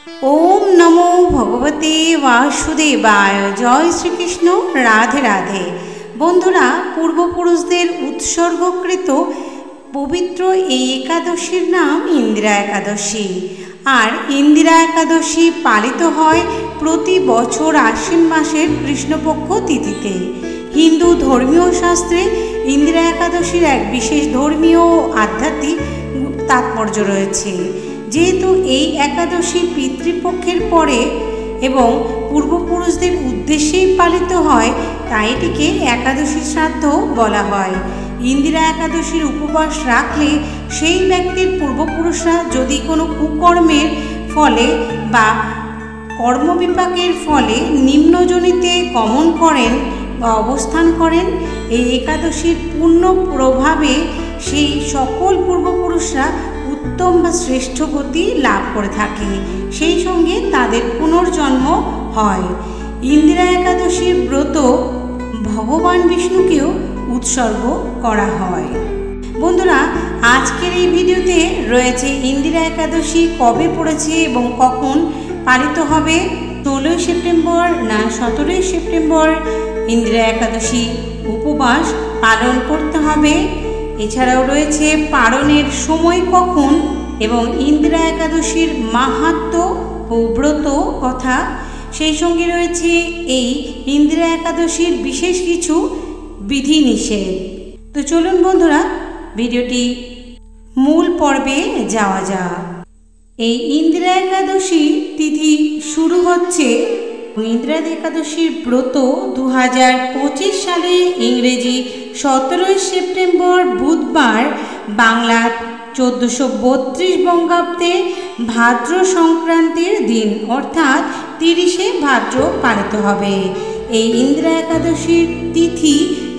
ओम नमो भगवते वासुदेवाय। जय श्रीकृष्ण। राधे राधे। बंधुरा पूर्वपुरुषদের उत्सर्गकृत पवित्र এই একাদশীর নাম ইন্দিরা একাদশী। আর ইন্দিরা একাদশী পালিত হয় প্রতি বছর আশ্বিন মাসের কৃষ্ণপক্ষ তিথিতে। হিন্দু ধর্মীয় শাস্ত্রে ইন্দিরা একাদশীর এক বিশেষ ধর্মীয় ও আধ্যাত্মিক তাৎপর্য রয়েছে। যেহেতু এই একাদশী পিতৃপক্ষের পরে এবং পূর্বপুরুষদের উদ্দেশ্যেই পালিত হয়, তাই এটিকে একাদশী শ্রাদ্ধ বলা হয়। ইন্দিরা একাদশীর উপবাস রাখলে সেই ব্যক্তির পূর্বপুরুষরা যদি কোনো কুকর্মের ফলে বা কর্মবিপাকের ফলে নিম্নজনিতে গমন করেন বা অবস্থান করেন, এই একাদশীর পূর্ণ প্রভাবে সেই সকল পূর্বপুরুষরা উত্তম বা শ্রেষ্ঠ গতি লাভ করে থাকে, সেই সঙ্গে তাদের পুনর্জন্ম হয়। ইন্দিরা একাদশীর ব্রত ভগবান বিষ্ণুকেও উৎসর্গ করা হয়। বন্ধুরা, আজকের এই ভিডিওতে রয়েছে ইন্দিরা একাদশী কবে পড়েছে এবং কখন পালিত হবে। 16 সেপ্টেম্বর না 17 সেপ্টেম্বর ইন্দিরা একাদশী উপবাস পালন করতে হবে। এছাড়াও রয়েছে পালনের সময় কখন এবং ইন্দিরা একাদশীর মাহাত্ম্য ও ব্রত কথা, সেই সঙ্গে রয়েছে এই ইন্দিরা একাদশীর বিশেষ কিছু বিধিনিষেধ। তো চলুন বন্ধুরা, ভিডিওটি মূল পর্বে যাওয়া যাক। এই ইন্দিরা একাদশী তিথি শুরু হচ্ছে ইন্দিরা একাদশীর ব্রত 2025 সালে ইংরেজি 17 সেপ্টেম্বর বুধবার, বাংলা 1432 বঙ্গাব্দে ভাদ্র সংক্রান্তির দিন অর্থাৎ 30 ভাদ্র পালিত হবে। এই ইন্দিরা একাদশীর তিথি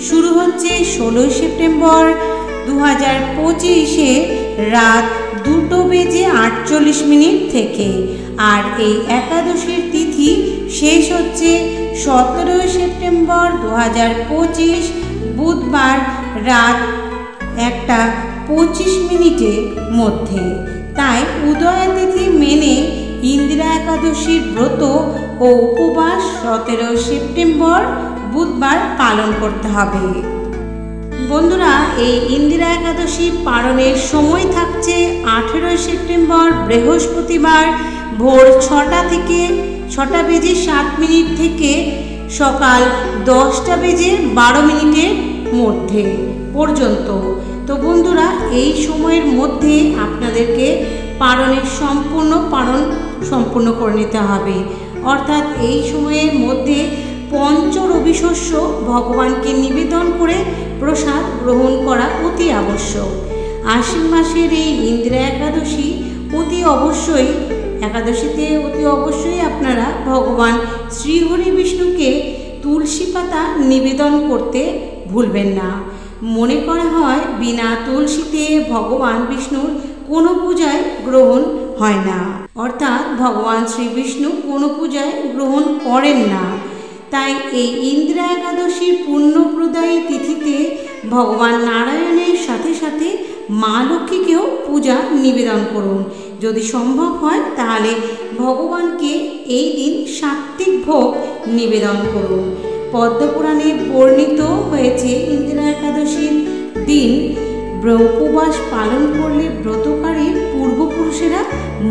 শুরু হচ্ছে 16 সেপ্টেম্বর 2025 রাত 2:48 থেকে, আর এই একাদশীর তিথি শেষ হচ্ছে 17 সেপ্টেম্বর 2025 বুধবার রাত 1:25 মধ্যে। তাই উদয় তিথি মেনে ইন্দিরা একাদশীর ব্রত ও উপবাস 17 সেপ্টেম্বর বুধবার পালন করতে হবে। বন্ধুরা, এই ইন্দিরা একাদশী পালনের সময় থাকছে 18 সেপ্টেম্বর বৃহস্পতিবার ভোর 6টা থেকে 6:07 থেকে সকাল 10:12 মধ্যে পর্যন্ত। তো বন্ধুরা, এই সময়ের মধ্যে আপনাদেরকে পালনের সম্পূর্ণ করে নিতে হবে। অর্থাৎ এই সময়ের মধ্যে পঞ্চরবিশস্য ভগবানকে নিবেদন করে প্রসাদ গ্রহণ করা অতি আবশ্যক। আশ্বিন মাসের এই ইন্দিরা একাদশী অতি অবশ্যই আপনারা ভগবান শ্রীহরি বিষ্ণুকে তুলসী পাতা নিবেদন করতে ভুলবেন না। মনে করা হয় বিনা তুলসীতে ভগবান বিষ্ণুর কোনো পূজায় গ্রহণ হয় না, অর্থাৎ ভগবান শ্রী বিষ্ণু কোনো পূজায় গ্রহণ করেন না। তাই এই ইন্দিরা একাদশীর পুণ্যপ্রদায়ী তিথিতে ভগবান নারায়ণের সাথে সাথে মা লক্ষ্মীকেও পূজা নিবেদন করুন। যদি সম্ভব হয় তাহলে ভগবানকে এই দিন সাত্ত্বিক ভোগ নিবেদন করুন। পদ্মপুরাণে বর্ণিত হয়েছে ইন্দিরা একাদশীর দিন উপবাস পালন করলে ব্রতকারীর পূর্বপুরুষেরা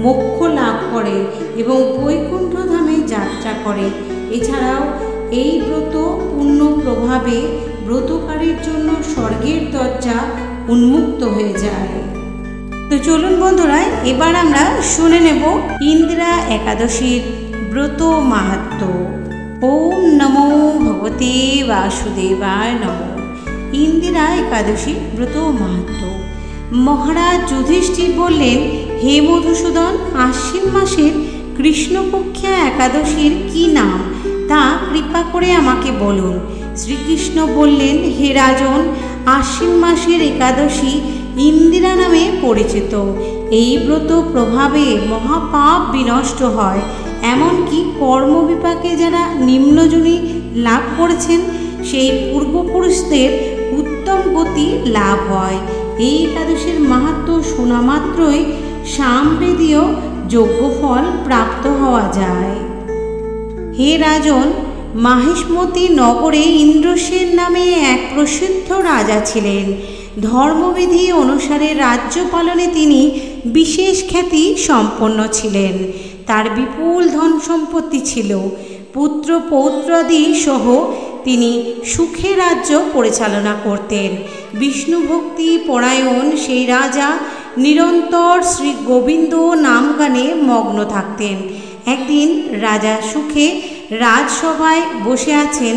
মোক্ষ লাভ করে এবং বৈকুণ্ঠ ধামে যাত্রা করে। এছাড়াও এই ব্রত পূর্ণ প্রভাবে ব্রতকারীর জন্য স্বর্গের দরজা উন্মুক্ত হয়ে যায়। তো চলুন বন্ধুরা, এবার আমরা শুনে নেব ইন্দিরা একাদশীর ব্রত মাহাত্ম্য। ওম নমো ভগবতে বাসুদেবায় নমঃ। ইন্দিরা একাদশী ব্রত মাহাত্ম্য। মহারাজ যুধিষ্ঠির বললেন, হে মধুসূদন, আশ্বিন মাসের কৃষ্ণপক্ষা একাদশীর কি নাম তা কৃপা করে আমাকে বলুন। শ্রীকৃষ্ণ বললেন, হে রাজন, আশ্বিন মাসের একাদশী ইন্দিরা নামে পরিচিত। এই ব্রত প্রভাবে মহাপাপ বিনষ্ট হয়, এমনকি কর্মবিপাকে যারা নিম্নজনী লাভ করেছেন সেই পূর্বপুরুষদের উত্তম গতি লাভ হয়। এই একাদশীর মাহাত্ম্য শোনা মাত্রই সামবেদীয় যজ্ঞফল প্রাপ্ত হওয়া যায়। হে রাজন, মাহিষ্মতি নগরে ইন্দ্রসেন নামে এক প্রসিদ্ধ রাজা ছিলেন। ধর্মবিধি অনুসারে রাজ্য পালনে তিনি বিশেষ খ্যাতি সম্পন্ন ছিলেন। তার বিপুল ধন সম্পত্তি ছিল। পুত্র পৌত্রাদি সহ তিনি সুখে রাজ্য পরিচালনা করতেন। বিষ্ণু ভক্তি পরায়ণ সেই রাজা নিরন্তর শ্রী গোবিন্দ নামগানে মগ্ন থাকতেন। একদিন রাজা সুখে রাজসভায় বসে আছেন,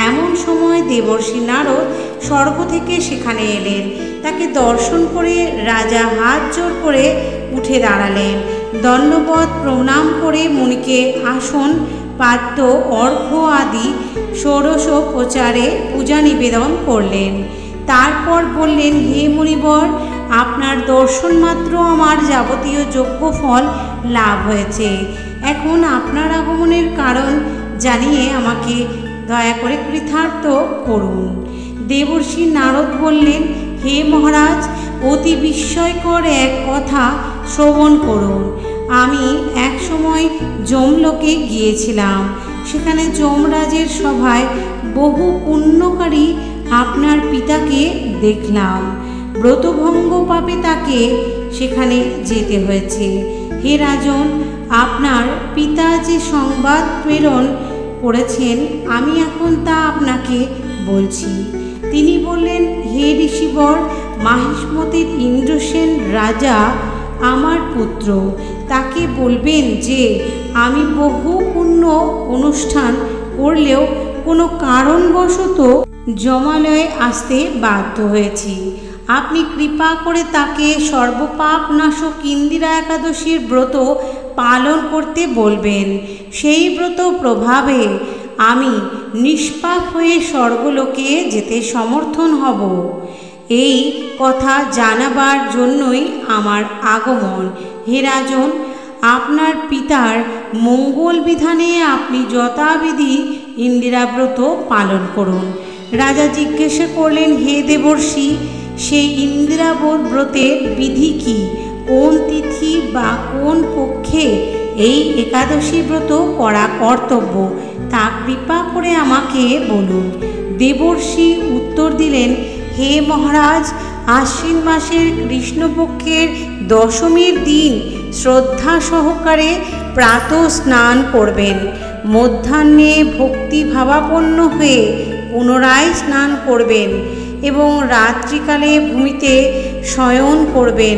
এমন সময় দেবর্ষি নারদ স্বর্গ থেকে সেখানে এলেন। তাকে দর্শন করে রাজা হাত জোড় করে উঠে দাঁড়ালেন। দণ্ডবত প্রণাম করে মুনিকে আসন পাত্র অর্ঘ্য আদি ষোড়শোপচারে পূজা নিবেদন করলেন। তারপর বললেন, হে মুনিবর, আপনার দর্শন মাত্র আমার যাবতীয় যজ্ঞফল লাভ হয়েছে। এখন আপনার আগমনের কারণ জানিয়ে আমাকে দয়া করে কৃতার্থ করুন। দেবর্ষি নারদ বললেন, হে মহারাজ, অতি বিস্ময়কর এক কথা শ্রবণ করুন। আমি এক সময় যমলোকে গিয়েছিলাম। সেখানে যমরাজের সভায় বহু পুণ্যকারী আপনার পিতাকে দেখলাম। ব্রতভঙ্গ পাপে তাকে সেখানে যেতে হয়েছে। হে রাজন, আপনার পিতা যে সংবাদ প্রেরণ করেছেন, আমি এখন তা আপনাকে বলছি। তিনি বললেন, হে ঋষিবর, মাহিষ্মতির ইন্দ্রসেন রাজা আমার পুত্র। তাকে বলবেন যে আমি বহু পুণ্য অনুষ্ঠান করলেও কোনো কারণবশত যমালয়ে আসতে বাধ্য হয়েছি। আপনি কৃপা করে তাকে সর্বপাপ নাশক ইন্দিরা একাদশীর ব্রত পালন করতে বলবেন। সেই ব্রত প্রভাবে আমি নিষ্পাপ হয়ে স্বর্গলোকে যেতে সমর্থন হব। এই কথা জানাবার জন্যই আমার আগমন। হে রাজন, আপনার পিতার মঙ্গল বিধানে আপনি যথাবিধি ইন্দিরা ব্রত পালন করুন। রাজা জিজ্ঞাসা করলেন, হে দেবর্ষি, সেই ইন্দিরা ব্রতের বিধি কি? কোন তিথি বা কোন পক্ষে এই একাদশী ব্রত করা কর্তব্য, তা কৃপা করে আমাকে বলুন। দেবর্ষি উত্তর দিলেন, হে মহারাজ, আশ্বিন মাসের কৃষ্ণপক্ষের দশমীর দিন শ্রদ্ধা সহকারে প্রাতঃ স্নান করবেন। মধ্যাহ্নে ভক্তি ভাবাপন্ন হয়ে পুনরায় স্নান করবেন এবং রাত্রিকালে ভূমিতে শয়ন করবেন।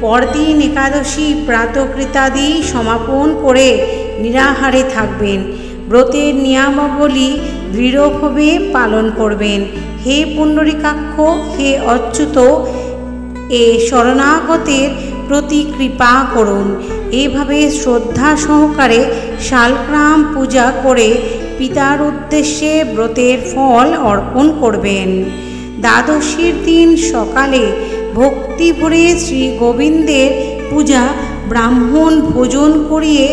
পরদিন একাদশী প্রাতকৃতাদি সমাপন করে নিরাহারে থাকবেন। ব্রতের নিয়মাবলী দৃঢ়ভাবে পালন করবেন। হে পুণ্ডরীকাক্ষ, হে অচ্যুত, এ শরণাগতের প্রতি কৃপা করুন। এভাবে শ্রদ্ধা সহকারে শালগ্রাম পূজা করে পিতার উদ্দেশ্যে ব্রতের ফল অর্পণ করবেন। দ্বাদশীর দিন সকালে ভক্তি ভরে শ্রী গোবিন্দের পূজা ব্রাহ্মণ ভোজন করিয়ে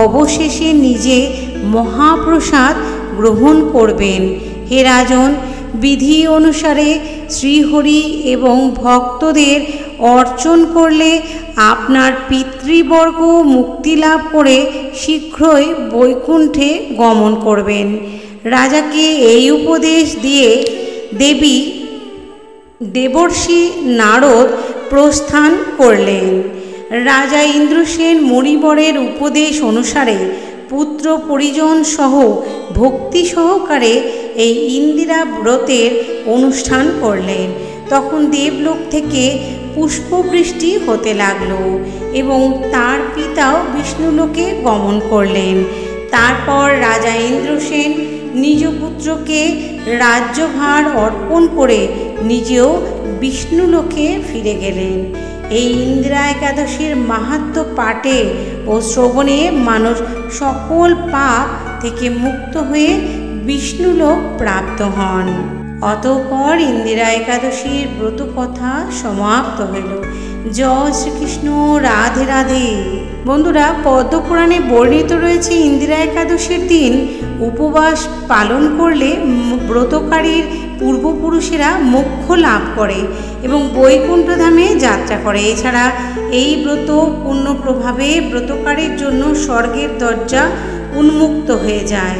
অবশেষে নিজে মহাপ্রসাদ গ্রহণ করবেন। হে রাজন, বিধি অনুসারে শ্রীহরি এবং ভক্তদের অর্চন করলে আপনার পিতৃবর্গ মুক্তি লাভ করে শীঘ্রই বৈকুণ্ঠে গমন করবেন। রাজাকে এই উপদেশ দিয়ে দেবর্ষি নারদ প্রস্থান করলেন। রাজা ইন্দ্রসেন মণিবরের উপদেশ অনুসারে পুত্র পরিজন সহ ভক্তি সহকারে এই ইন্দিরা ব্রতের অনুষ্ঠান করলেন। তখন দেবলোক থেকে পুষ্পবৃষ্টি হতে লাগল এবং তার পিতাও বিষ্ণুলোকে গমন করলেন। তারপর রাজা ইন্দ্রসেন নিজ পুত্রকে রাজ্যভার অর্পণ করে নিজেও বিষ্ণুলোকে ফিরে গেলেন। এই ইন্দিরা একাদশীর মাহাত্ম্য পাঠে ও শ্রবণে মানুষ সকল পাপ থেকে মুক্ত হয়ে বিষ্ণুলোক প্রাপ্ত হন। অতঃপর ইন্দিরা একাদশীর ব্রত কথা সমাপ্ত হইল। জয় শ্রীকৃষ্ণ। রাধে রাধে। বন্ধুরা, পদ্মপুরাণে বর্ণিত রয়েছে ইন্দিরা একাদশীর দিন উপবাস পালন করলে ব্রতকারীর পূর্বপুরুষেরা মোক্ষ লাভ করে এবং বৈকুণ্ঠ ধামে যাত্রা করে। এছাড়া এই ব্রত পূর্ণ প্রভাবে ব্রতকারীর জন্য স্বর্গের দরজা উন্মুক্ত হয়ে যায়।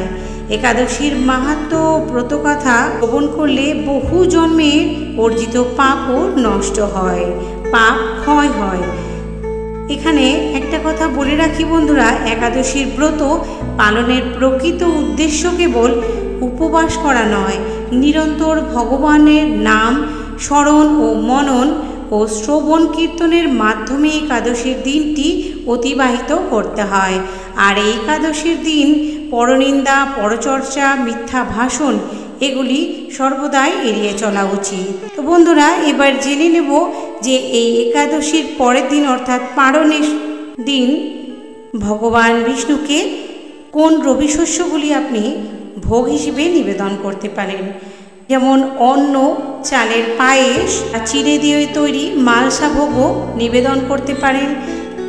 একাদশীর মাহাত্ম্য ব্রতকথা শ্রবণ করলে বহু জন্মের অর্জিত পাপও নষ্ট হয়, পাপ ক্ষয় হয়। এখানে একটা কথা বলে রাখি বন্ধুরা, একাদশীর ব্রত পালনের প্রকৃত উদ্দেশ্য কেবল উপবাস করা নয়, নিরন্তর ভগবানের নাম স্মরণ ও মনন ও শ্রবণ কীর্তনের মাধ্যমে একাদশীর দিনটি অতিবাহিত করতে হয়। আর এই একাদশীর দিন পরনিন্দা, পরচর্চা, মিথ্যা ভাষণ এগুলি সর্বদাই এড়িয়ে চলা উচিত। তো বন্ধুরা, এবার জেনে নেব যে এই একাদশীর পরের দিন অর্থাৎ পারণের দিন ভগবান বিষ্ণুকে কোন রবি শস্যগুলি আপনি ভোগ হিসেবে নিবেদন করতে পারেন। যেমন অন্ন, চালের পায়েস, চিড়ে দিয়ে তৈরি মালসা ভোগও নিবেদন করতে পারেন।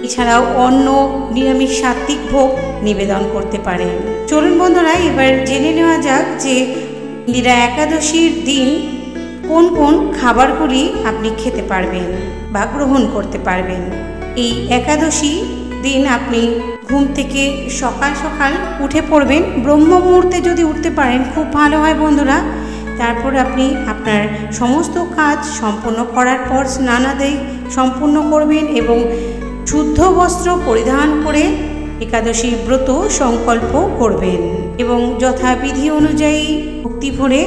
এছাড়াও অন্ন, নিরামিষ সাত্ত্বিক ভোগ নিবেদন করতে পারেন। চলুন বন্ধুরা, এবার জেনে নেওয়া যাক যে ইন্দিরা একাদশীর দিন কোন কোন খাবারগুলি আপনি খেতে পারবেন বা গ্রহণ করতে পারবেন। এই একাদশী দিন আপনি ঘুম থেকে সকাল সকাল উঠে পড়বেন। ব্রহ্ম মুহূর্তে যদি উঠতে পারেন খুব ভালো হয় বন্ধুরা। তারপর আপনি আপনার সমস্ত কাজ সম্পন্ন করার পর স্নানাদি সম্পূর্ণ করবেন এবং শুদ্ধ বস্ত্র পরিধান করে একাদশী ব্রত সংকল্প করবেন এবং যথাবিধি অনুযায়ী ভক্তি ভরে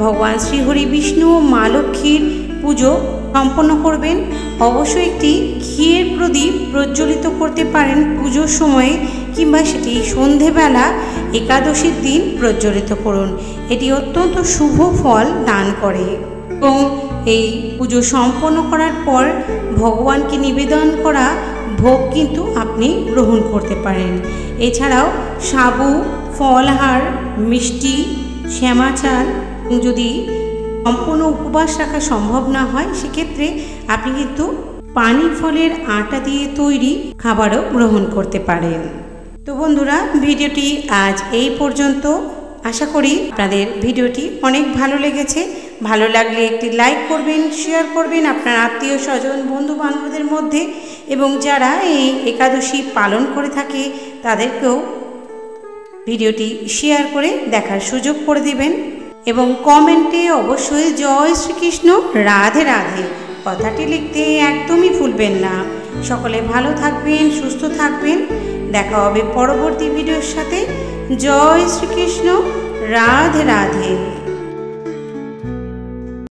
ভগবান শ্রীহরি বিষ্ণু ও মা লক্ষ্মীর পুজো সম্পন্ন করবেন। অবশ্যই একটি ঘিয়ের প্রদীপ প্রজ্বলিত করতে পারেন পুজোর সময়ে, কিংবা সেটি সন্ধেবেলা একাদশীর দিন প্রজ্বলিত করুন। এটি অত্যন্ত শুভ ফল দান করে এবং এই পুজো সম্পন্ন করার পর ভগবানকে নিবেদন করা ভোগ কিন্তু আপনি গ্রহণ করতে পারেন। এছাড়াও সাবু, ফলহার, মিষ্টি, শ্যামা চাল, যদি সম্পূর্ণ উপবাস রাখা সম্ভব না হয় সেক্ষেত্রে আপনি কিন্তু পানি ফলের আটা দিয়ে তৈরি খাবারও গ্রহণ করতে পারেন। তো বন্ধুরা, ভিডিওটি আজ এই পর্যন্ত। আশা করি আপনাদের ভিডিওটি অনেক ভালো লেগেছে। ভালো লাগলে একটি লাইক করবেন, শেয়ার করবেন আপনার আত্মীয় স্বজন, বন্ধু বান্ধবদের মধ্যে, এবং যারা এই একাদশী পালন করে থাকে তাদেরকেও ভিডিওটি শেয়ার করে দেখার সুযোগ করে দিবেন এবং কমেন্টে অবশ্যই জয় শ্রীকৃষ্ণ, রাধে রাধে কথাটি লিখতে একদমই ভুলবেন না। সকলে ভালো থাকবেন, সুস্থ থাকবেন। দেখা হবে পরবর্তী ভিডিওর সাথে। জয় শ্রীকৃষ্ণ, রাধে রাধে।